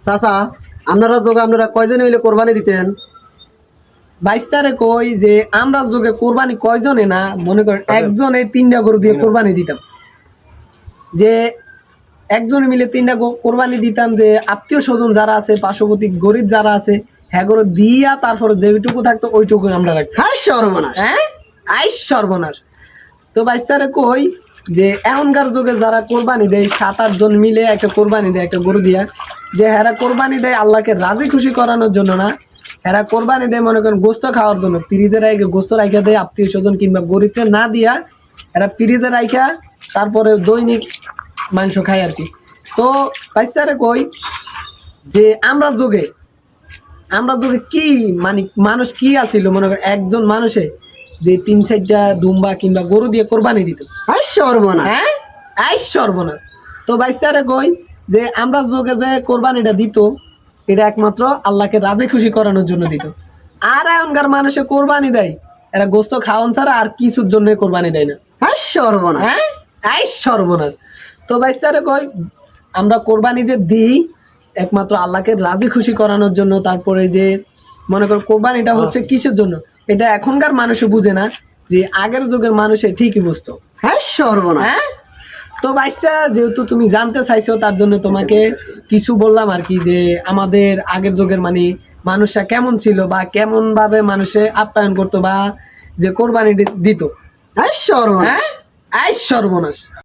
চাচা আপনারা কয়জন মিলে কোরবানি দিতেন? বাইস্তারে কই যে আমরা যুগে কোরবানি কয়জনে না মনে করেন একজনে 3টা গরু দিয়ে কোরবানি দিতাম, যে একজন মিলে 3টা কোরবানি দিতাম, যে আত্মীয় স্বজন যারা আছে পার্শ্ববর্তী গরিব যারা আছে হ্যাঁ গরু দিয়া তারপরে যেটুকু থাকতো ওইটুকু আমরা রাখতাম। হ্যাঁ সর্বনাশ। হ্যাঁ আইস সর্বনাশ। তো বাইস্তারে কই যে এখনকার যুগে যারা কোরবানি দেয় 7-8 জন মিলে একটা কোরবানি দেয় একটা গরু দিয়া, যে হেরা কোরবানি দেয় আল্লাহকে রাজি খুশি করানোর জন্য না, হেরা কোরবানি দেয় মনে করেন গোস্ত খাওয়ার জন্য। ফ্রিজে রাখে গোস্ত রাখা দেয় আত্মীয় স্বজন কিংবা গরিবকে না দিয়া এরা ফ্রিজে রাখা তারপরে দৈনিক মাংস খায় আর কি। তো বাইস্তারে কই যে আমরা যুগে কি মানে মানুষ কি আছিল মনে করেন একজন মানুষে যে 3-4টা দুম্বা কিংবা গরু দিয়ে কোরবানি দিত। হ্যাঁ সর্বনাশ। হ্যাঁ আইস সর্বনাশ। তো বাইস্তারে কই যে আমরা যুগে যে কোরবানিটা দিত এটা একমাত্র আল্লাহকে রাজি খুশি করানোর জন্য দিত। আর এখনকার মানুষে কোরবানি দেয় এরা গোস্ত খাওয়ান ছাড়া আর কিছুর জন্য কোরবানি দেয় না। হ্যাঁ সর্বনাশ। হ্যাঁ আইস সর্বনাশ। তো বাইস্তারে কই আমরা কোরবানি যে দিই একমাত্র আল্লাহকে রাজি খুশি করানোর জন্য। তারপরে যে মনে করো কোরবানিটা হচ্ছে কিসের জন্য এটা এখনকার মানুষে বুঝে না, যে আগের যুগের মানুষে ঠিকই বুঝতো। হ্যাঁ সর্বনাশ। হ্যাঁ তো বাইশটা যেহেতু তুমি জানতে চাইছো তার জন্য তোমাকে কিছু বললাম আর কি, যে আমাদের আগের যুগের মানে মানুষরা কেমন ছিল বা কেমন ভাবে মানুষে আপ্যায়ন করতো বা যে কোরবানি দিত। হ্যাঁ সর্বনাশ। হ্যাঁ আইস সর্বনাশ।